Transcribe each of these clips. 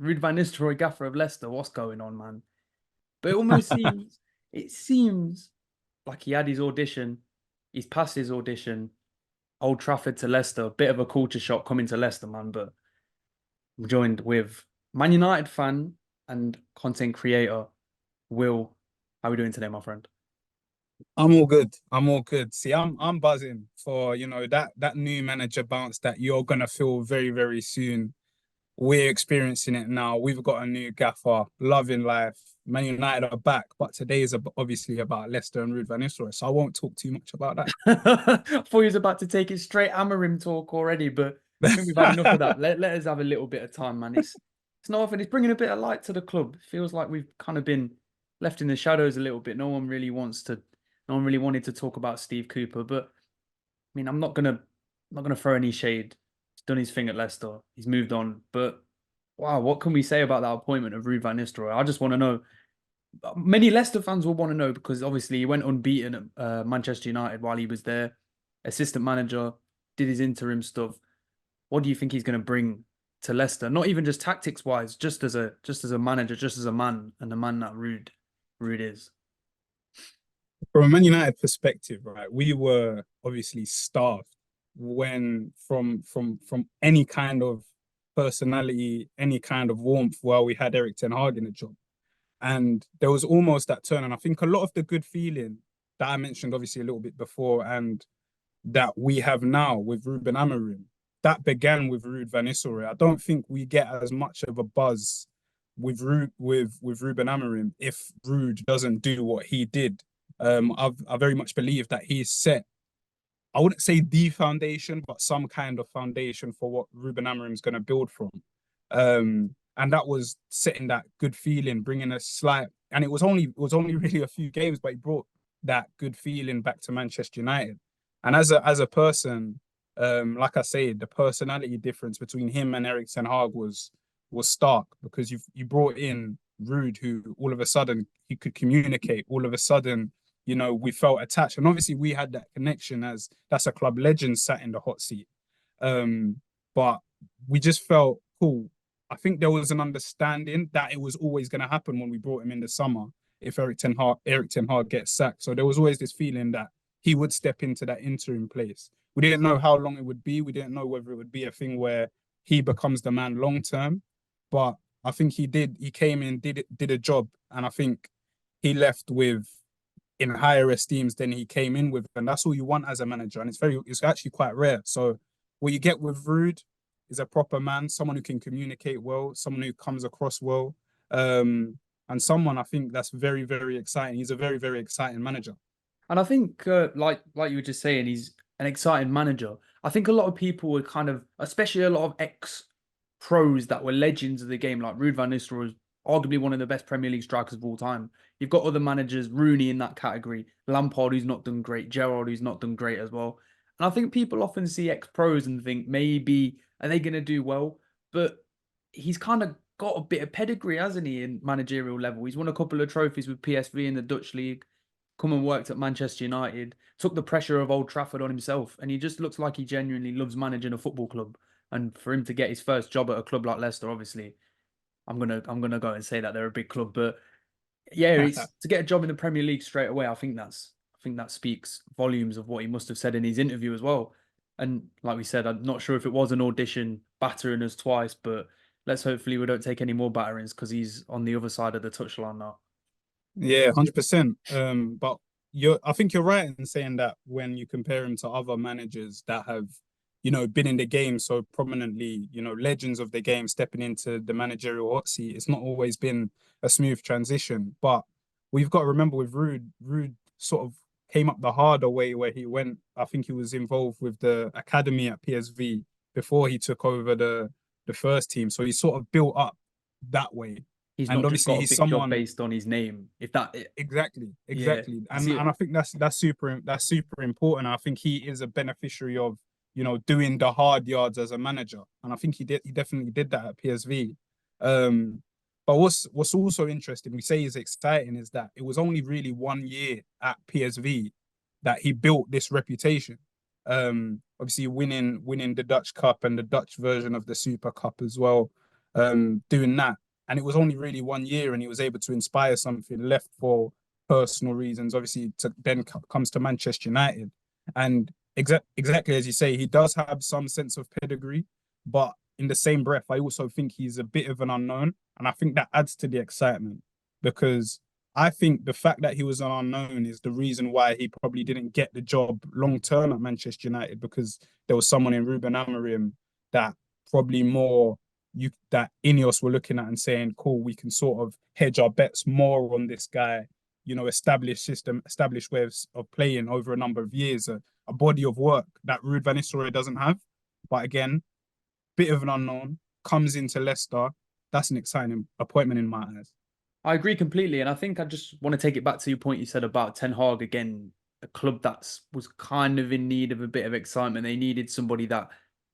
Ruud van Nistelrooy, gaffer of Leicester. What's going on, man? But it seems like he had his audition. He's passed his audition. Old Trafford to Leicester, bit of a culture shock coming to Leicester, man. But I'm joined with Man United fan and content creator Will. How are we doing today, my friend? I'm all good. I'm all good. See, I'm buzzing for, that new manager bounce that you're gonna feel very, very soon. We're experiencing it now. We've got a new gaffer, loving life. Man United are back, but today is obviously about Leicester and Ruud van Nistelrooy, so I won't talk too much about I thought he was about to take it straight Amarim talk already, but I think we've had enough of that. that. Let us have a little bit of time, man. It's not often. It's bringing a bit of light to the club. It feels like we've kind of been left in the shadows a little bit. No one really wanted to talk about Steve Cooper, but I mean, I'm not gonna throw any shade. He's done his thing at Leicester. He's moved on, but wow, what can we say about that appointment of Ruud van Nistelrooy? I just want to know. Many Leicester fans will want to know because obviously he went unbeaten at Manchester United while he was there, assistant manager, did his interim stuff. What do you think he's going to bring to Leicester? Not even just tactics wise, just as a manager, just as a man, and the man that Ruud is. From a Man United perspective, right, we were obviously starved when from any kind of personality, any kind of warmth while we had Eric Ten Hag in the job. And there was almost that turn. And I think a lot of the good feeling that I mentioned obviously a little bit before and that we have now with Ruben Amorim, that began with Ruud van Nistelrooy. I don't think we get as much of a buzz with Ruben Amorim if Ruud doesn't do what he did. I very much believe that he's set. I wouldn't say the foundation, but some kind of foundation for what Ruben Amorim's going to build from. And that was setting that good feeling, bringing a slight, and it was only really a few games, but he brought that good feeling back to Manchester United. And as a person, like I say, the personality difference between him and Eric Ten Hag was stark because you brought in Ruud, who all of a sudden he could communicate. All of a sudden, we felt attached, and obviously we had that connection as that's a club legend sat in the hot seat. Um, but we just felt cool. I think there was an understanding that it was always going to happen when we brought him in the summer if Eric Ten Hag gets sacked. So there was always this feeling that he would step into that interim place. We didn't know how long it would be. We didn't know whether it would be a thing where he becomes the man long term. But I think he did. He came in, did a job, and I think he left with in higher esteems than he came in with, and that's all you want as a manager. And it's actually quite rare. So what you get with Ruud is a proper man, someone who can communicate well, someone who comes across well, and someone I think that's very, very exciting. He's a very, very exciting manager. And I think, like you were just saying, he's an exciting manager. I think a lot of people were kind of, especially a lot of ex pros that were legends of the game, like Ruud van Nistelrooy, was arguably one of the best Premier League strikers of all time. You've got other managers, Rooney in that category, Lampard who's not done great, Gerrard who's not done great as well. And I think people often see ex pros and think maybe are they going to do well, but he's kind of got a bit of pedigree, hasn't he, in managerial level? He's won a couple of trophies with PSV in the Dutch league, come and worked at Manchester United, took the pressure of Old Trafford on himself, and he just looks like he genuinely loves managing a football club. And for him to get his first job at a club like Leicester, obviously, I'm gonna go and say that they're a big club, but yeah, it's to get a job in the Premier League straight away. I think that speaks volumes of what he must have said in his interview as well. And like we said, I'm not sure if it was an audition battering us twice, but let's hopefully we don't take any more batterings because he's on the other side of the touchline now. Yeah, 100%. But I think you're right in saying that when you compare him to other managers that have, been in the game so prominently, legends of the game stepping into the managerial hot seat, it's not always been a smooth transition. But we've got to remember with Ruud sort of came up the harder way where he went. I think he was involved with the academy at PSV before he took over the first team. So he sort of built up that way. He's And not just obviously got a he's big job someone. based on his name. If that, Exactly, yeah, exactly, I and see and it. I think that's super important. I think he is a beneficiary of doing the hard yards as a manager, and I think he definitely did that at PSV. Um, but what's also interesting, we say is exciting, is that it was only really 1 year at PSV that he built this reputation. Obviously winning the Dutch Cup and the Dutch version of the Super Cup as well. doing that. And it was only really 1 year, and he was able to inspire something, left for personal reasons, obviously, to then comes to Manchester United. And exactly as you say, he does have some sense of pedigree, but in the same breath, I also think he's a bit of an unknown. And I think that adds to the excitement, because I think the fact that he was an unknown is the reason why he probably didn't get the job long term at Manchester United, because there was someone in Ruben Amorim that probably more that Ineos were looking at and saying, cool, we can sort of hedge our bets more on this guy, established system, established ways of playing over a number of years, a body of work that Ruud van Nistelrooy doesn't have. But again, bit of an unknown, comes into Leicester. That's an exciting appointment in my eyes. I agree completely, and I think I just want to take it back to your point you said about Ten Hag again, a club that was kind of in need of a bit of excitement. They needed somebody that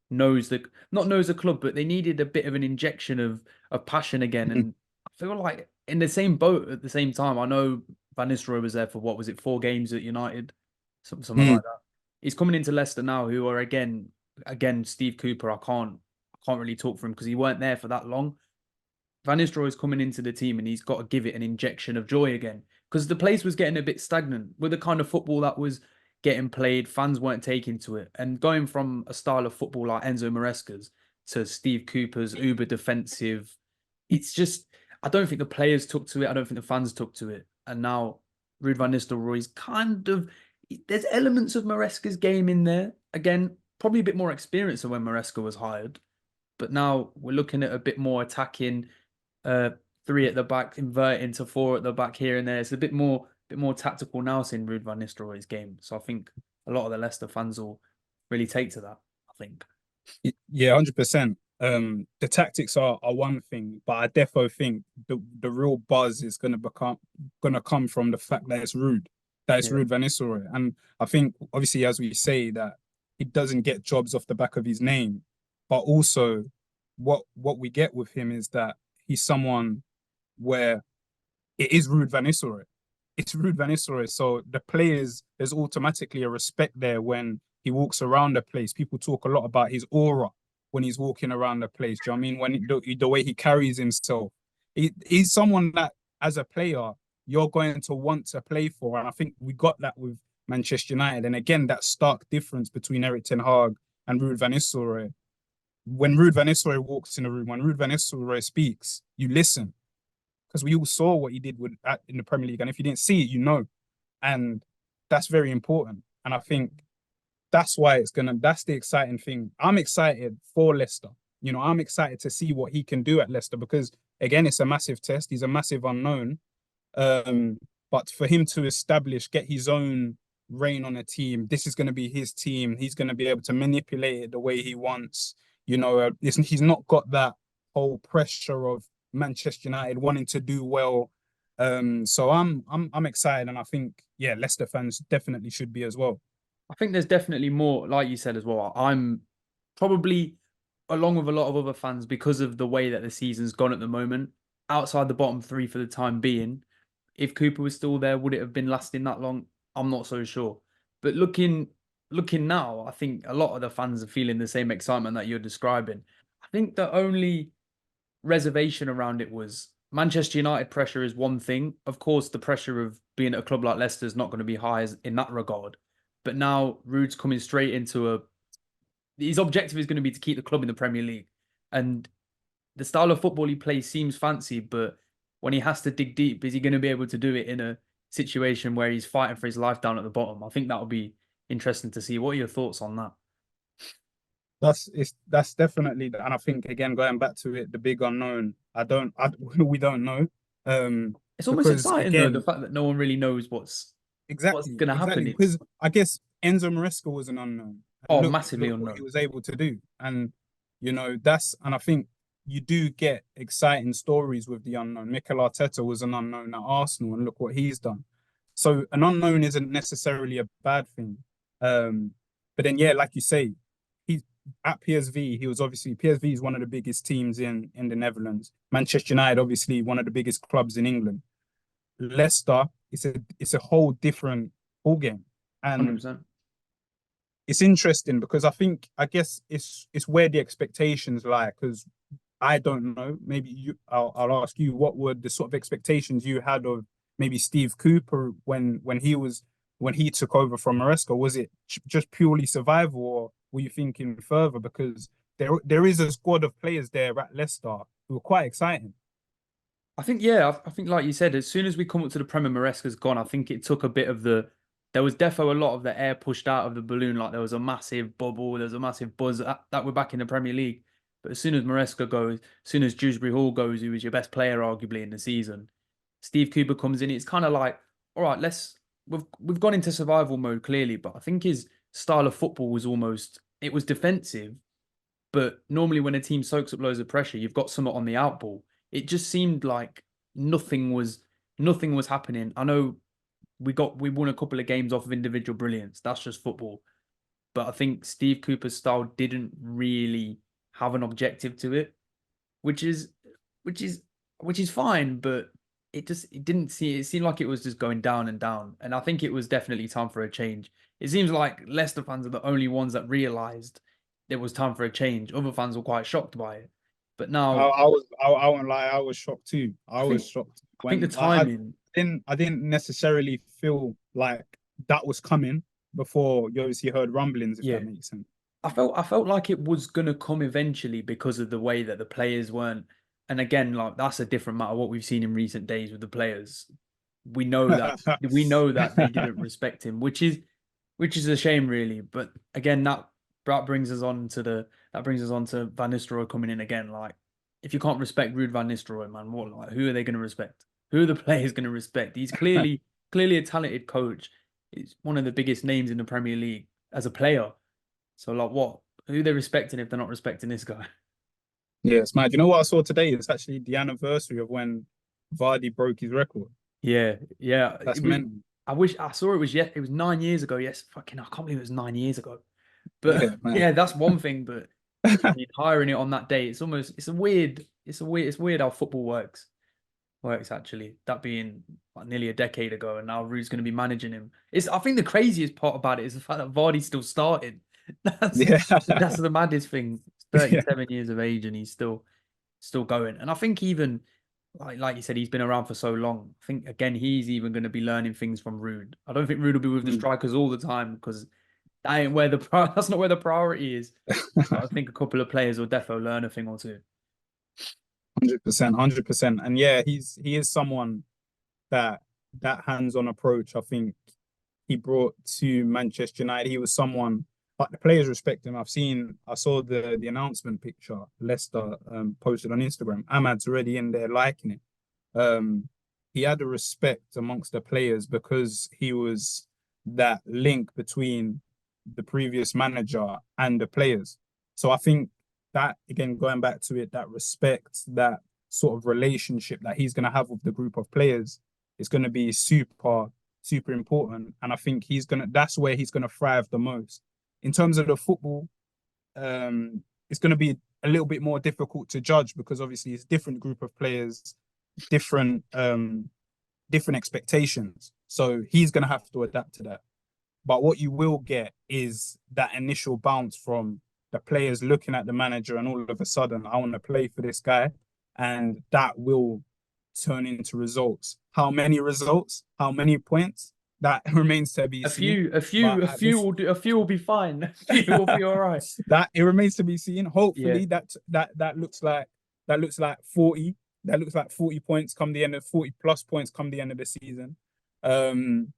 knows the not knows the club, but they needed a bit of an injection of passion again. Mhm. And I feel like in the same boat at the same time. I know Van Nistelrooy was there for what was it, 4 games at United, something Mm. like that. He's coming into Leicester now, who are again Steve Cooper. I can't really talk for him because he weren't there for that long. Van Nistelrooy is coming into the team and he's got to give it an injection of joy again, because the place was getting a bit stagnant with the kind of football that was getting played. Fans weren't taking to it, and going from a style of football like Enzo Maresca's to Steve Cooper's uber defensive, it's just I don't think the players took to it. I don't think the fans took to it, and now Ruud van Nistelrooy's kind of there's elements of Maresca's game in there again. Probably a bit more experience than when Maresca was hired, but now we're looking at a bit more attacking, uh, three at the back, inverting to four at the back here and there. It's a bit more tactical now seeing Ruud van Nistelrooy's game. So I think a lot of the Leicester fans will really take to that. I think. Yeah, 100%. The tactics are one thing, but I defo think the real buzz is gonna come from the fact that it's Yeah. Ruud van Nistelrooy. And I think obviously, as we say, that he doesn't get jobs off the back of his name, but also what we get with him is that he's someone where it is Ruud van Nistelrooy. It's Ruud van Nistelrooy. So the players, there's automatically a respect there when he walks around the place. People talk a lot about his aura when he's walking around the place. Do you know what I mean? The way he carries himself, he's someone that, as a player, you're going to want to play for. And I think we got that with Manchester United. And again, that stark difference between Erik Ten Hag and Ruud van Nistelrooy. When Ruud van Nistelrooy walks in a room, when Ruud van Nistelrooy speaks, you listen, because we all saw what he did in the Premier League, and if you didn't see it, and that's very important. And I think that's why that's the exciting thing. I'm excited for Leicester. I'm excited to see what he can do at Leicester, because again, it's a massive test. He's a massive unknown. Um, but for him to get his own reign on a team, this is going to be his team. He's going to be able to manipulate it the way he wants. He's not got that whole pressure of Manchester United wanting to do well. So I'm excited, and I think, yeah, Leicester fans definitely should be as well. I think there's definitely more, like you said as well. I'm probably, along with a lot of other fans, because of the way that the season's gone at the moment, outside the bottom three for the time being. If Cooper was still there, would it have been lasting that long? I'm not so sure. But looking now, I think a lot of the fans are feeling the same excitement that you're describing. I think the only reservation around it was Manchester United pressure is one thing. Of course, the pressure of being at a club like Leicester is not going to be high in that regard. But now Ruud's coming straight into his objective is going to be to keep the club in the Premier League. And the style of football he plays seems fancy, but when he has to dig deep, is he going to be able to do it in a situation where he's fighting for his life down at the bottom? I think that would be interesting to see. What are your thoughts on that? That's definitely, and I think, again, going back to it, the big unknown. We don't know, It's almost because exciting though, the again, fact that no one really knows what's exactly, going to exactly, happen. because I guess Enzo Maresca was an unknown, and Massively look what he unknown. was able to do. And and I think you do get exciting stories with the unknown. Mikel Arteta was an unknown at Arsenal, and look what he's done. So an unknown isn't necessarily a bad thing. um but then, yeah, like you say, he at PSV, he was obviously, PSV is one of the biggest teams in the Netherlands. Manchester United, obviously, one of the biggest clubs in England. Leicester, it's a whole different ball game. And 100%. it's interesting because I guess it's where the expectations lie, because I don't know. Maybe I'll ask you, what were the sort of expectations you had of maybe Steve Cooper when he took over from Maresca? Was it just purely survival, or were you thinking further? Because there is a squad of players there at Leicester who are quite exciting. I think, yeah, I think like you said, as soon as we come up to the Premier, Maresca's gone. I think it took a bit of there was defo a lot of the air pushed out of the balloon. Like there was a massive bubble, there was a massive buzz that we're back in the Premier League. But as soon as Maresca goes, as soon as Dewsbury Hall goes, who was your best player arguably in the season, Steve Cooper comes in. It's kind of like, all right, we've gone into survival mode clearly, but I think his style of football was it was defensive, but normally when a team soaks up loads of pressure, you've got someone on the outball. It just seemed like nothing was nothing was happening. I know we won a couple of games off of individual brilliance. That's just football. But I think Steve Cooper's style didn't really have an objective to it, which is which is which is fine, but it didn't see it seemed like it was just going down and down. And I think it was definitely time for a change. It seems like Leicester fans are the only ones that realised it was time for a change. Other fans were quite shocked by it. But now I won't lie, I was shocked too. I I was think shocked I think the when timing. I didn't necessarily feel like that was coming before you obviously heard rumblings, if Yeah. that makes sense. I felt like it was gonna come eventually because of the way that the players weren't. And again, like that's a different matter. What we've seen in recent days with the players, we know that we know that they didn't respect him, which is a shame, really. But again, that brings us on to Van Nistelrooy coming in again. Like, if you can't respect Ruud van Nistelrooy, man, what like who are they going to respect? Who are the players going to respect? He's clearly a talented coach. He's one of the biggest names in the Premier League as a player. So like what? Who are they respecting if they're not respecting this guy? Yes, man. Do you know what I saw today? It's actually the anniversary of when Vardy broke his record. Yeah, yeah. That's mental. I wish I saw it was it was 9 years ago. Yes, fucking I can't believe it was 9 years ago. But Yeah, man. yeah, that's one thing. But I mean, hiring it on that day, it's weird how football works actually. That being like nearly a decade ago, and now Ruud's going to be managing him. I think the craziest part about it is the fact that Vardy's still starting. That's Yeah. that's the maddest thing. He's Yeah. 37 years of age and he's still going. And I think even like you said, he's been around for so long. I think again he's even going to be learning things from Ruud. I don't think Ruud will be with the Mm. strikers all the time because that ain't where that's not where the priority is. But I think a couple of players will definitely learn a thing or two. 100%, 100%. And yeah, he is someone that that hands-on approach, I think he brought to Manchester United. He was someone like the players respect him. I saw the announcement picture Leicester posted on Instagram. Ahmad's already in there liking it. Um, he had a respect amongst the players because he was that link between the previous manager and the players. So I think that again, going back to it, that respect, that sort of relationship that he's going to have with the group of players is going to be super important. And I think that's where he's gonna thrive the most. In terms of the football, it's gonna be a little bit more difficult to judge because obviously it's a different group of players, different different expectations. So he's gonna have to adapt to that. But what you will get is that initial bounce from the players looking at the manager and all of a sudden, I want to play for this guy. And that will turn into results. How many results? How many points? That remains to be A seen. few, a But few, a at few this will do. A few will be fine. A few will be all right. that it remains to be seen. Yeah. Hopefully that looks like 40. That looks like 40 points come the end of 40 plus points come the end of the season. Um,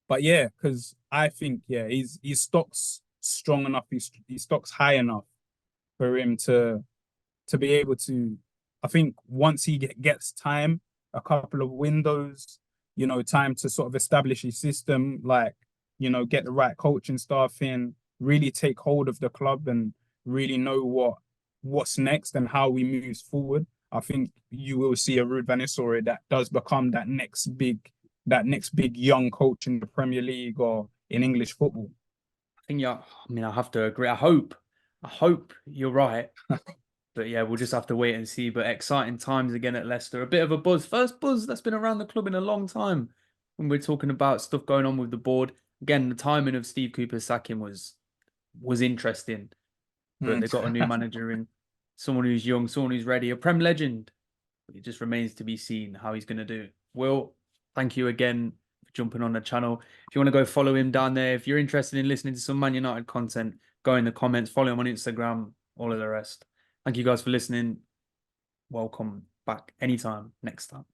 but yeah, because I think his stock's strong enough, his stock's high enough for him to be able to. I think once he gets time, a couple of windows, time to sort of establish his system, like get the right coaching staff in, really take hold of the club, and really know what's next and how we move forward. I think you will see a Ruud van Nistelrooy that does become that next big young coach in the Premier League or in English football. I think yeah. I mean, I have to agree. I hope you're right. But yeah, we'll just have to wait and see. But exciting times again at Leicester. A bit of a buzz. First buzz that's been around the club in a long time. When we're talking about stuff going on with the board. Again, the timing of Steve Cooper's sacking was interesting. But Mm. they got a new manager in. someone who's young, someone who's ready, a Prem legend. It just remains to be seen how he's going to do. Will, thank you again for jumping on the channel. If you want to go follow him down there, if you're interested in listening to some Man United content, go in the comments, follow him on Instagram, all of the rest. Thank you guys for listening. Welcome back anytime next time.